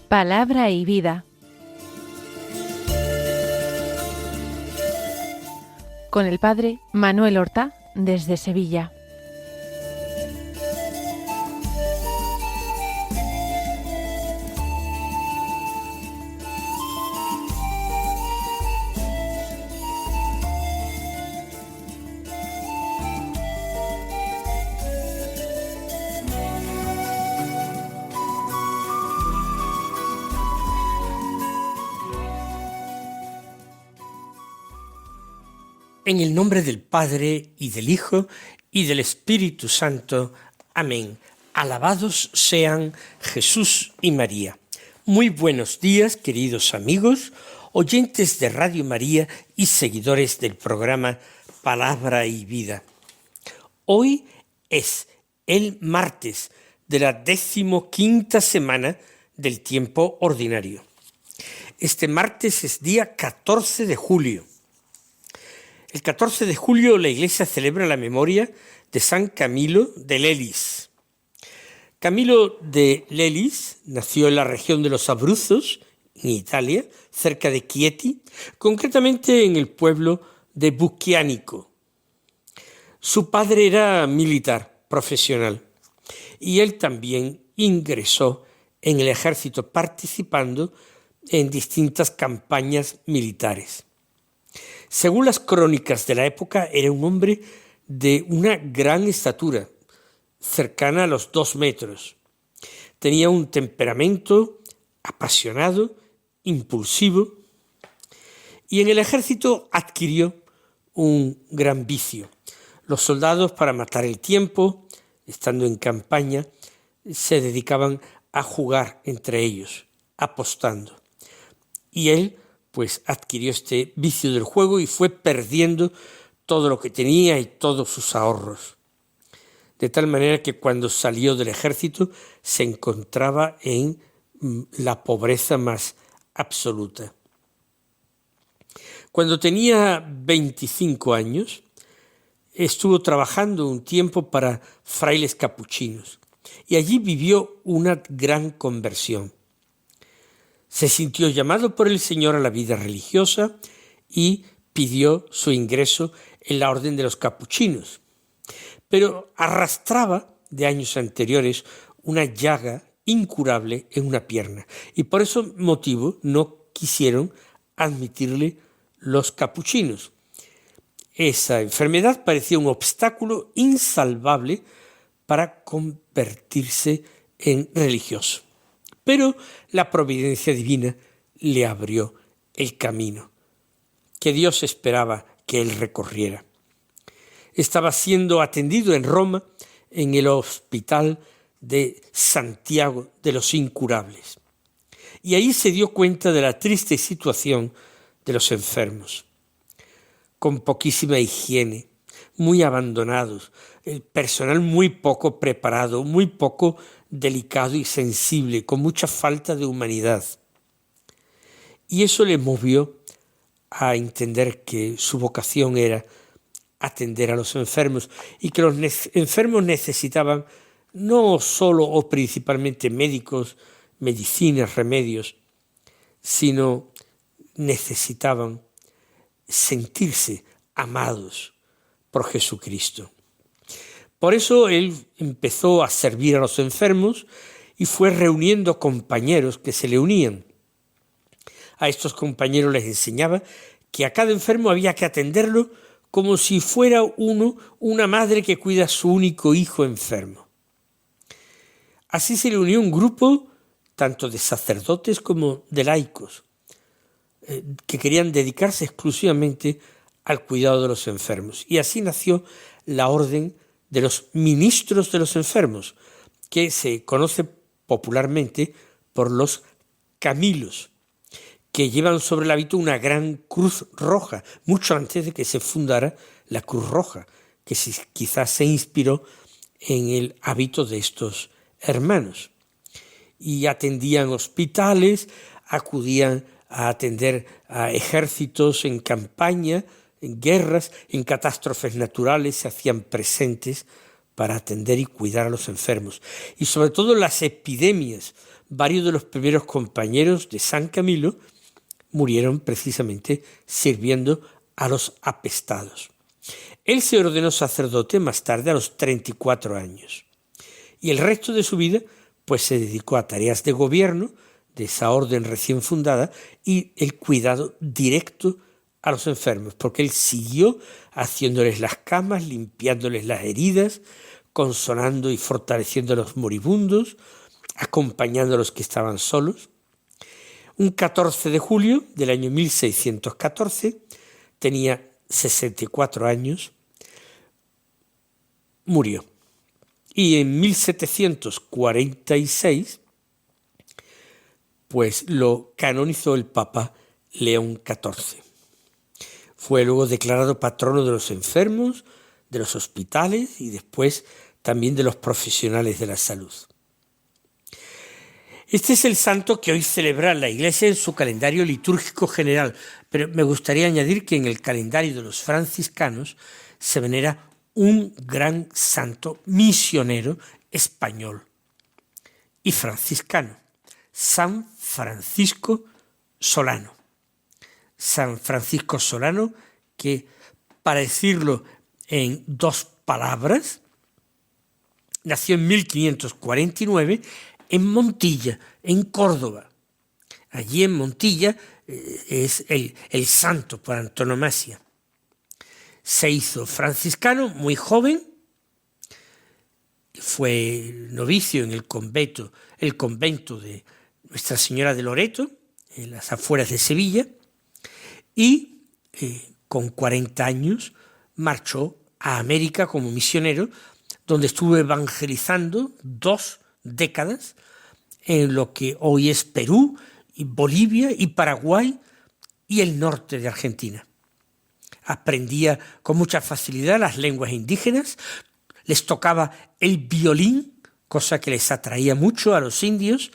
Palabra y vida. Con el padre Manuel Horta, desde Sevilla. En el nombre del Padre, y del Hijo, y del Espíritu Santo. Amén. Alabados sean Jesús y María. Muy buenos días, queridos amigos, oyentes de Radio María y seguidores del programa Palabra y Vida. Hoy es el martes de la 15ª semana del tiempo ordinario. Este martes es día 14 de julio. El 14 de julio la Iglesia celebra la memoria de San Camilo de Lelis. Camilo de Lelis nació en la región de los Abruzos, en Italia, cerca de Chieti, concretamente en el pueblo de Bucchianico. Su padre era militar profesional y él también ingresó en el ejército participando en distintas campañas militares. Según las crónicas de la época, era un hombre de una gran estatura, cercana a los 2 metros. Tenía un temperamento apasionado, impulsivo, y en el ejército adquirió un gran vicio. Los soldados, para matar el tiempo, estando en campaña, se dedicaban a jugar entre ellos, apostando. Y él pues adquirió este vicio del juego y fue perdiendo todo lo que tenía y todos sus ahorros. De tal manera que cuando salió del ejército se encontraba en la pobreza más absoluta. Cuando tenía 25 años, estuvo trabajando un tiempo para frailes capuchinos y allí vivió una gran conversión. Se sintió llamado por el Señor a la vida religiosa y pidió su ingreso en la orden de los capuchinos. Pero arrastraba de años anteriores una llaga incurable en una pierna y por ese motivo no quisieron admitirle los capuchinos. Esa enfermedad parecía un obstáculo insalvable para convertirse en religioso. Pero la providencia divina le abrió el camino que Dios esperaba que él recorriera. Estaba siendo atendido en Roma en el hospital de Santiago de los Incurables. Y ahí se dio cuenta de la triste situación de los enfermos. Con poquísima higiene, muy abandonados, el personal muy poco preparado, muy poco delicado y sensible, con mucha falta de humanidad. Y eso le movió a entender que su vocación era atender a los enfermos y que los enfermos necesitaban no solo o principalmente médicos, medicinas, remedios, sino necesitaban sentirse amados por Jesucristo. Por eso él empezó a servir a los enfermos y fue reuniendo compañeros que se le unían. A estos compañeros les enseñaba que a cada enfermo había que atenderlo como si fuera una madre que cuida a su único hijo enfermo. Así se le unió un grupo tanto de sacerdotes como de laicos que querían dedicarse exclusivamente al cuidado de los enfermos. Y así nació la orden de los ministros de los enfermos, que se conoce popularmente por los Camilos, que llevan sobre el hábito una gran cruz roja, mucho antes de que se fundara la Cruz Roja, que quizás se inspiró en el hábito de estos hermanos. Y atendían hospitales, acudían a atender a ejércitos en campaña, en guerras, en catástrofes naturales, se hacían presentes para atender y cuidar a los enfermos. Y sobre todo las epidemias. Varios de los primeros compañeros de San Camilo murieron precisamente sirviendo a los apestados. Él se ordenó sacerdote más tarde a los 34 años. Y el resto de su vida pues se dedicó a tareas de gobierno de esa orden recién fundada y el cuidado directo a los enfermos, porque él siguió haciéndoles las camas, limpiándoles las heridas, consolando y fortaleciendo a los moribundos, acompañando a los que estaban solos. Un 14 de julio del año 1614, tenía 64 años, murió. Y en 1746, pues lo canonizó el Papa León XIV. Fue luego declarado patrono de los enfermos, de los hospitales y después también de los profesionales de la salud. Este es el santo que hoy celebra la Iglesia en su calendario litúrgico general, pero me gustaría añadir que en el calendario de los franciscanos se venera un gran santo misionero español y franciscano, San Francisco Solano. San Francisco Solano, que para decirlo en dos palabras, nació en 1549 en Montilla, en Córdoba. Allí en Montilla es el santo por antonomasia. Se hizo franciscano muy joven, fue novicio en el convento de Nuestra Señora de Loreto, en las afueras de Sevilla, y con 40 años marchó a América como misionero, donde estuvo evangelizando 2 décadas en lo que hoy es Perú, y Bolivia y Paraguay y el norte de Argentina. Aprendía con mucha facilidad las lenguas indígenas, les tocaba el violín, cosa que les atraía mucho a los indios,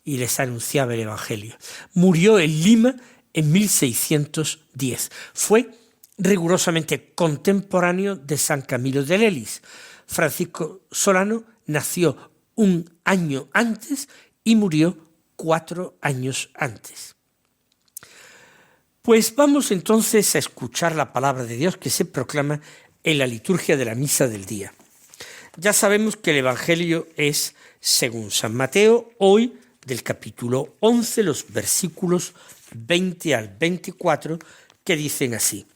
y les anunciaba el Evangelio. Murió en Lima en 1610. Fue rigurosamente contemporáneo de San Camilo de Lelis. Francisco Solano nació un año antes y murió 4 años antes. Pues vamos entonces a escuchar la palabra de Dios que se proclama en la liturgia de la misa del día. Ya sabemos que el Evangelio es según San Mateo, hoy del capítulo 11, los versículos 20 al 24, que dicen así: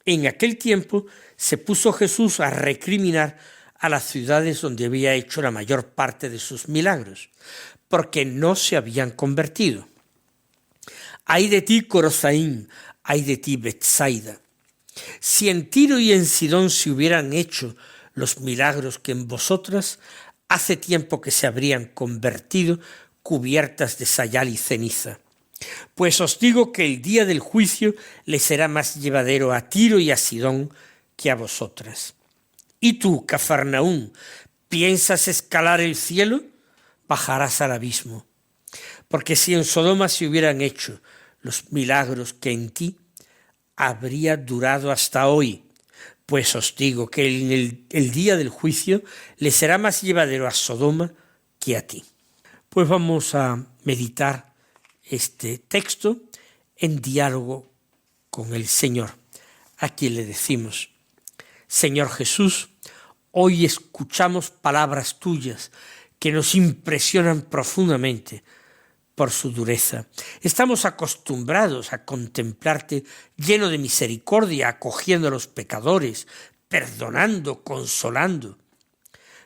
En aquel tiempo se puso Jesús a recriminar a las ciudades donde había hecho la mayor parte de sus milagros, porque no se habían convertido. ¡Ay de ti, Corozaín! ¡Ay de ti, Betsaida! Si en Tiro y en Sidón se hubieran hecho los milagros que en vosotras, hace tiempo que se habrían convertido cubiertas de sayal y ceniza. Pues os digo que el día del juicio le será más llevadero a Tiro y a Sidón que a vosotras. Y tú, Cafarnaúm, ¿piensas escalar el cielo? Bajarás al abismo. Porque si en Sodoma se hubieran hecho los milagros que en ti, habría durado hasta hoy. Pues os digo que en el día del juicio le será más llevadero a Sodoma que a ti. Pues vamos a meditar este texto en diálogo con el Señor, a quien le decimos: Señor Jesús, hoy escuchamos palabras tuyas que nos impresionan profundamente por su dureza. Estamos acostumbrados a contemplarte lleno de misericordia, acogiendo a los pecadores, perdonando, consolando.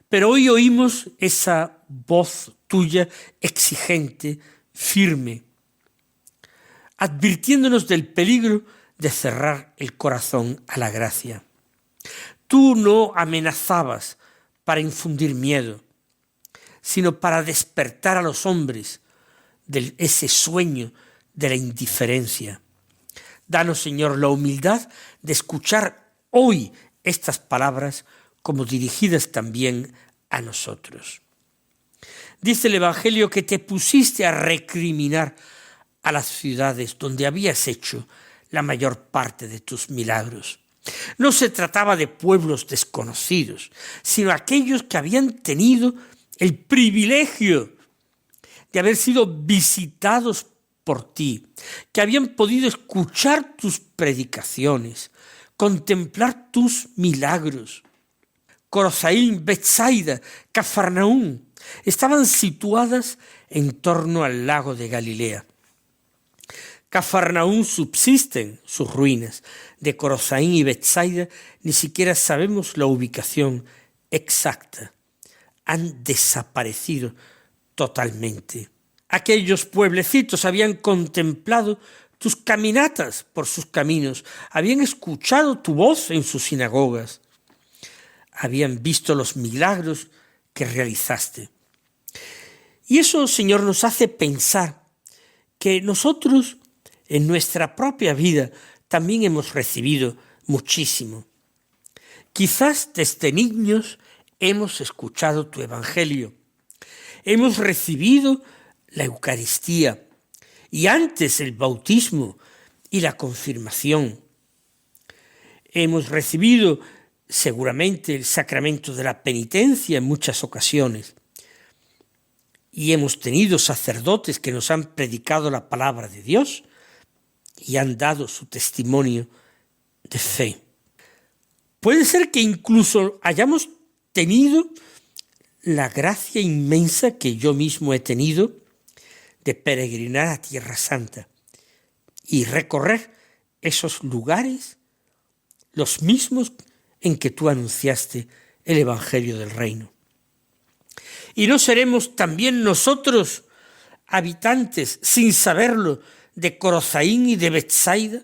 Pero hoy oímos esa voz tuya exigente, firme, advirtiéndonos del peligro de cerrar el corazón a la gracia. Tú no amenazabas para infundir miedo, sino para despertar a los hombres de ese sueño de la indiferencia. Danos, Señor, la humildad de escuchar hoy estas palabras como dirigidas también a nosotros. Dice el Evangelio que te pusiste a recriminar a las ciudades donde habías hecho la mayor parte de tus milagros. No se trataba de pueblos desconocidos, sino aquellos que habían tenido el privilegio de haber sido visitados por ti, que habían podido escuchar tus predicaciones, contemplar tus milagros. Corozaín, Betsaida, Cafarnaúm estaban situadas en torno al lago de Galilea. Cafarnaúm subsisten sus ruinas. De Corozaín y Betsaida ni siquiera sabemos la ubicación exacta. Han desaparecido totalmente. Aquellos pueblecitos habían contemplado tus caminatas por sus caminos, habían escuchado tu voz en sus sinagogas, habían visto los milagros que realizaste. Y eso, Señor, nos hace pensar que nosotros en nuestra propia vida también hemos recibido muchísimo. Quizás desde niños hemos escuchado tu evangelio, hemos recibido la Eucaristía y antes el bautismo y la confirmación. Hemos recibido seguramente el sacramento de la penitencia en muchas ocasiones y hemos tenido sacerdotes que nos han predicado la palabra de Dios y han dado su testimonio de fe. Puede ser que incluso hayamos tenido la gracia inmensa que yo mismo he tenido de peregrinar a Tierra Santa y recorrer esos lugares, los mismos en que tú anunciaste el Evangelio del Reino. Y no seremos también nosotros habitantes, sin saberlo, de Corozaín y de Betsaida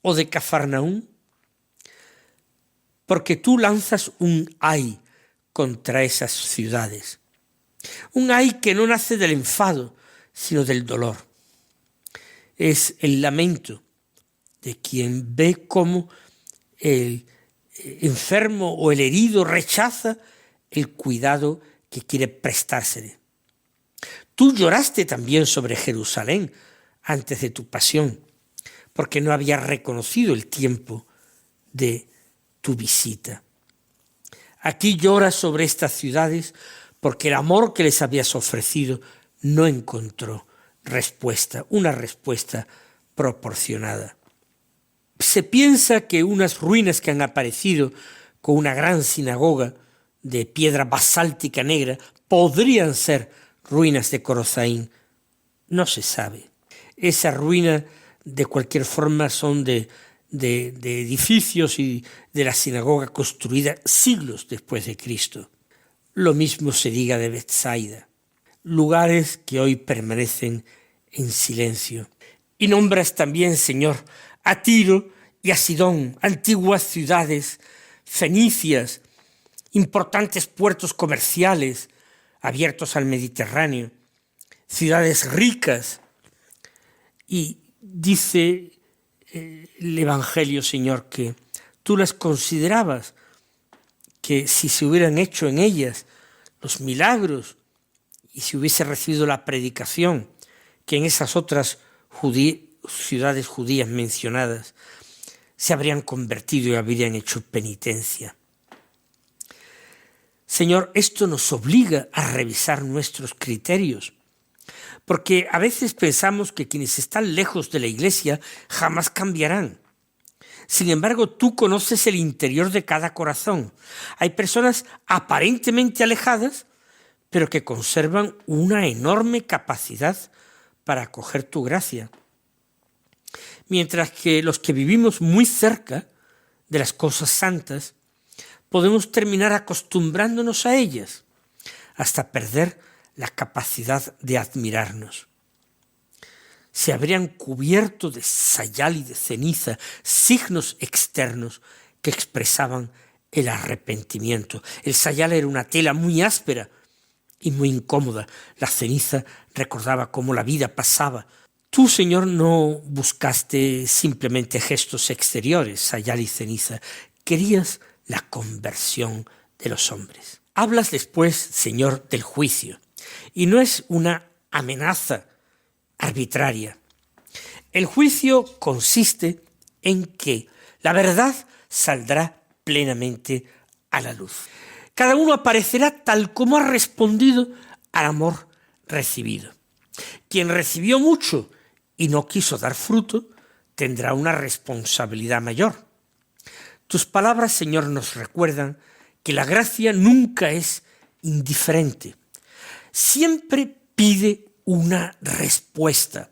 o de Cafarnaúm, porque tú lanzas un ay contra esas ciudades, un ay que no nace del enfado, sino del dolor. Es el lamento de quien ve cómo el enfermo o el herido rechaza el cuidado que quiere prestársele. Tú lloraste también sobre Jerusalén antes de tu pasión, porque no habías reconocido el tiempo de tu visita. Aquí lloras sobre estas ciudades porque el amor que les habías ofrecido no encontró respuesta, una respuesta proporcionada. Se piensa que unas ruinas que han aparecido con una gran sinagoga de piedra basáltica negra podrían ser ruinas de Corozaín. No se sabe. Esas ruinas de cualquier forma son de edificios y de la sinagoga construida siglos después de Cristo. Lo mismo se diga de Betsaida, lugares que hoy permanecen en silencio. Y nombras también, Señor, a Tiro y a Sidón, antiguas ciudades fenicias, importantes puertos comerciales abiertos al Mediterráneo, ciudades ricas. Y dice el Evangelio, Señor, que tú las considerabas, que si se hubieran hecho en ellas los milagros y si hubiese recibido la predicación que en esas otras ciudades judías mencionadas, se habrían convertido y habrían hecho penitencia. Señor, esto nos obliga a revisar nuestros criterios, porque a veces pensamos que quienes están lejos de la Iglesia jamás cambiarán. Sin embargo, tú conoces el interior de cada corazón. Hay personas aparentemente alejadas, pero que conservan una enorme capacidad para acoger tu gracia. Mientras que los que vivimos muy cerca de las cosas santas, podemos terminar acostumbrándonos a ellas, hasta perder la capacidad de admirarnos. Se habrían cubierto de sayal y de ceniza signos externos que expresaban el arrepentimiento. El sayal era una tela muy áspera y muy incómoda. La ceniza recordaba cómo la vida pasaba. Tú, Señor, no buscaste simplemente gestos exteriores, sayal y ceniza. Querías la conversión de los hombres. Hablas después, Señor, del juicio. Y no es una amenaza arbitraria. El juicio consiste en que La verdad saldrá plenamente a la luz. Cada uno aparecerá tal como ha respondido al amor recibido. Quien recibió mucho y no quiso dar fruto, tendrá una responsabilidad mayor. Tus palabras, Señor, nos recuerdan que la gracia nunca es indiferente. Siempre pide una respuesta.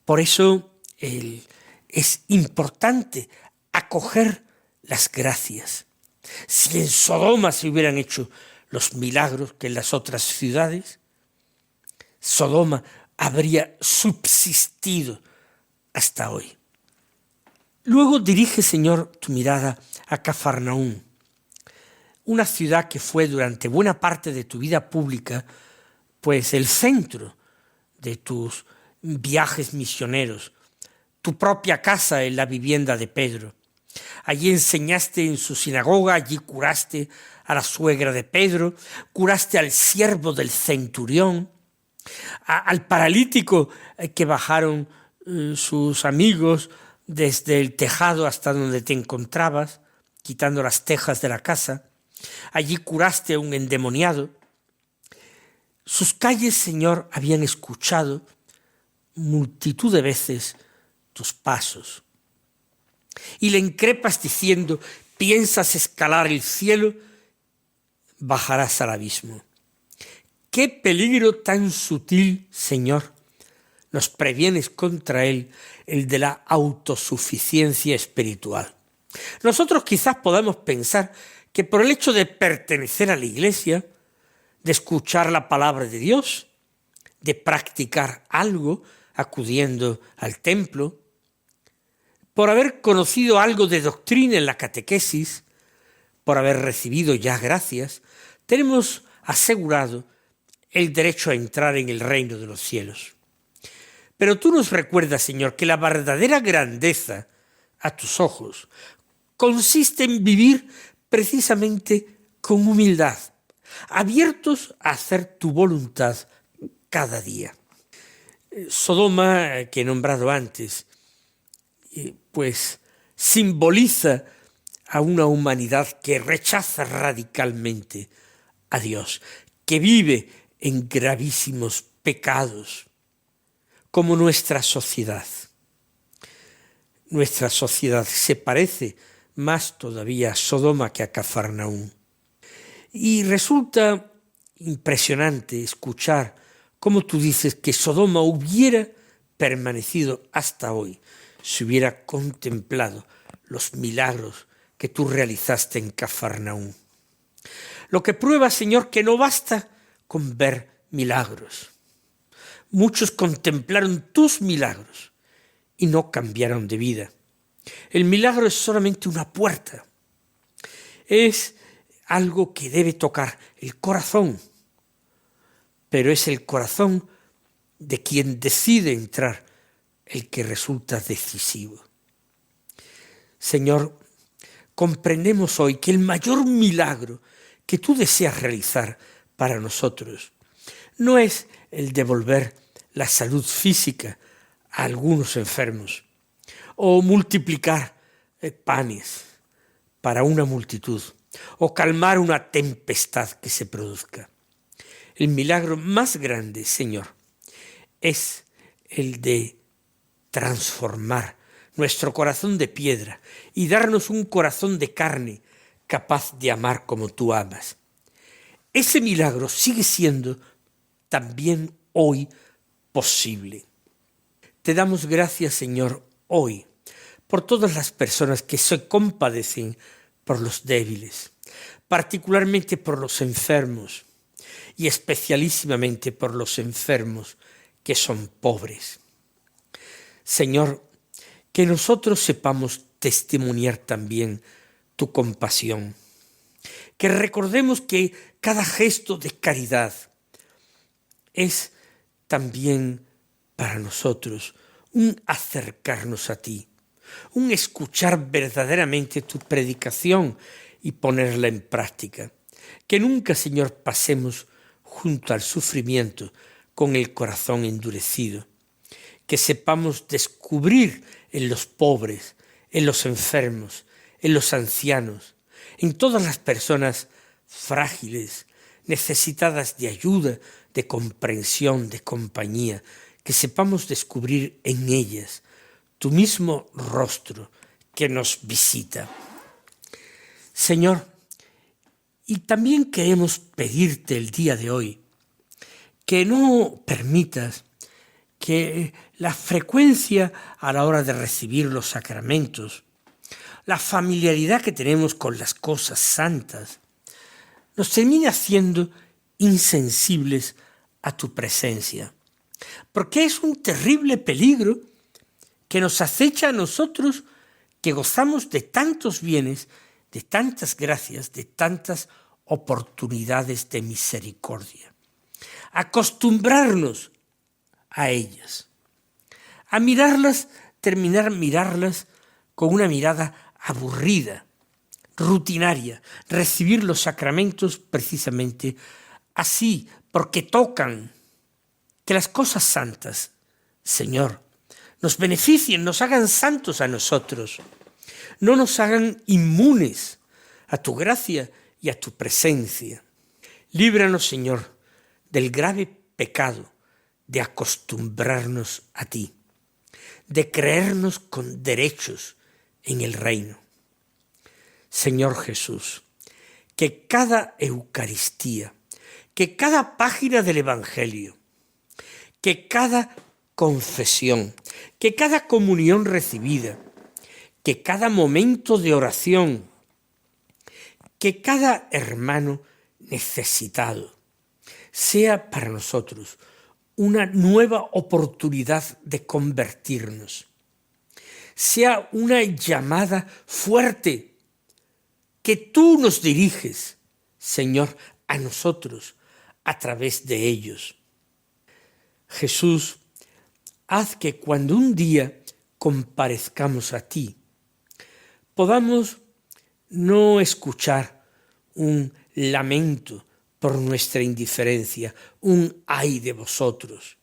Por eso es importante acoger las gracias. Si en Sodoma se hubieran hecho los milagros que en las otras ciudades, Sodoma habría subsistido hasta hoy. Luego dirige, Señor, tu mirada a Cafarnaúm, una ciudad que fue durante buena parte de tu vida pública, pues el centro de tus viajes misioneros, tu propia casa en la vivienda de Pedro. Allí enseñaste en su sinagoga, allí curaste a la suegra de Pedro, curaste al siervo del centurión, al paralítico que bajaron sus amigos desde el tejado hasta donde te encontrabas, quitando las tejas de la casa. Allí curaste a un endemoniado. Sus calles, Señor, habían escuchado multitud de veces tus pasos. Y le increpas diciendo, piensas escalar el cielo, bajarás al abismo. ¡Qué peligro tan sutil, Señor! Nos previenes contra él, el de la autosuficiencia espiritual. Nosotros quizás podamos pensar que por el hecho de pertenecer a la Iglesia, de escuchar la palabra de Dios, de practicar algo, acudiendo al templo, por haber conocido algo de doctrina en la catequesis, por haber recibido ya gracias, tenemos asegurado el derecho a entrar en el reino de los cielos. Pero tú nos recuerdas, Señor, que la verdadera grandeza a tus ojos consiste en vivir precisamente con humildad, abiertos a hacer tu voluntad cada día. Sodoma, que he nombrado antes, pues simboliza a una humanidad que rechaza radicalmente a Dios, que vive en gravísimos pecados, como nuestra sociedad. Nuestra sociedad se parece más todavía a Sodoma que a Cafarnaúm. Y resulta impresionante escuchar cómo tú dices que Sodoma hubiera permanecido hasta hoy si hubiera contemplado los milagros que tú realizaste en Cafarnaúm. Lo que prueba, Señor, que no basta con ver milagros. Muchos contemplaron tus milagros y no cambiaron de vida. El milagro es solamente una puerta. Es algo que debe tocar el corazón, pero es el corazón de quien decide entrar el que resulta decisivo. Señor, comprendemos hoy que el mayor milagro que tú deseas realizar para nosotros no es el devolver la salud física a algunos enfermos o multiplicar panes para una multitud o calmar una tempestad que se produzca. El milagro más grande, Señor, es el de transformar nuestro corazón de piedra y darnos un corazón de carne capaz de amar como tú amas. Ese milagro sigue siendo también hoy posible. Te damos gracias, Señor, hoy, por todas las personas que se compadecen por los débiles, particularmente por los enfermos y especialísimamente por los enfermos que son pobres. Señor, que nosotros sepamos testimoniar también tu compasión, que recordemos que cada gesto de caridad es también para nosotros un acercarnos a ti, un escuchar verdaderamente tu predicación y ponerla en práctica. Que nunca, Señor, pasemos junto al sufrimiento con el corazón endurecido. Que sepamos descubrir en los pobres en los enfermos, en los ancianos, en todas las personas frágiles, necesitadas de ayuda, de comprensión, de compañía, que sepamos descubrir en ellas tu mismo rostro que nos visita. Señor, y también queremos pedirte el día de hoy que no permitas que la frecuencia a la hora de recibir los sacramentos, la familiaridad que tenemos con las cosas santas, nos termine haciendo insensibles a tu presencia. Porque es un terrible peligro que nos acecha a nosotros que gozamos de tantos bienes, de tantas gracias, de tantas oportunidades de misericordia. Acostumbrarnos a ellas, a mirarlas, terminar mirarlas con una mirada aburrida, rutinaria, recibir los sacramentos precisamente así, porque tocan. Que las cosas santas, Señor, nos beneficien, nos hagan santos a nosotros, no nos hagan inmunes a tu gracia y a tu presencia. Líbranos, Señor, del grave pecado de acostumbrarnos a ti, de creernos con derechos en el reino. Señor Jesús, que cada Eucaristía, que cada página del Evangelio, que cada confesión, que cada comunión recibida, que cada momento de oración, que cada hermano necesitado sea para nosotros una nueva oportunidad de convertirnos, sea una llamada fuerte que tú nos diriges, Señor, a nosotros a través de ellos. Jesús, haz que cuando un día comparezcamos a ti, podamos no escuchar un lamento por nuestra indiferencia, un ay de vosotros,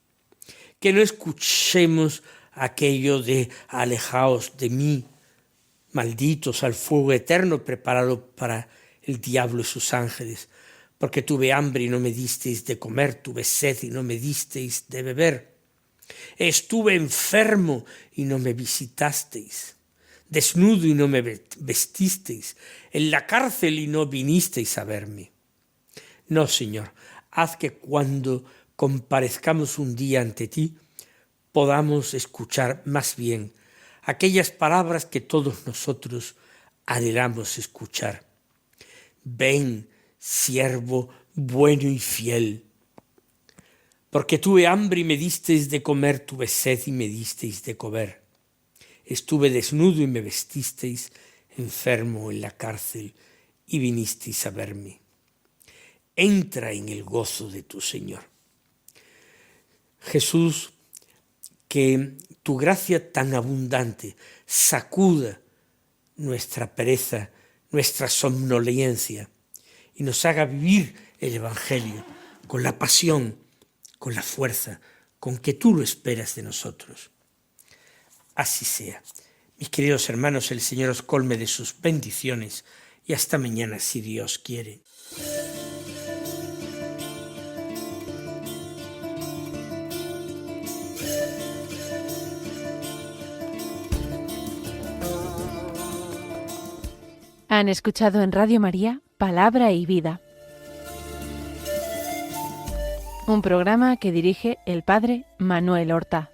que no escuchemos aquello de alejaos de mí, malditos al fuego eterno preparado para el diablo y sus ángeles, porque tuve hambre y no me disteis de comer, tuve sed y no me disteis de beber. Estuve enfermo y no me visitasteis, desnudo y no me vestisteis, en la cárcel y no vinisteis a verme. No, Señor, haz que cuando comparezcamos un día ante ti, podamos escuchar más bien aquellas palabras que todos nosotros anhelamos escuchar. Ven, siervo bueno y fiel, porque tuve hambre y me disteis de comer, tuve sed y me disteis de comer. Estuve desnudo y me vestisteis, enfermo en la cárcel y vinisteis a verme. Entra en el gozo de tu Señor. Jesús, que tu gracia tan abundante sacuda nuestra pereza, nuestra somnolencia, y nos haga vivir el Evangelio con la pasión, con la fuerza, con que tú lo esperas de nosotros. Así sea. Mis queridos hermanos, el Señor os colme de sus bendiciones y hasta mañana si Dios quiere. Han escuchado en Radio María Palabra y Vida, un programa que dirige el Padre Manuel Horta.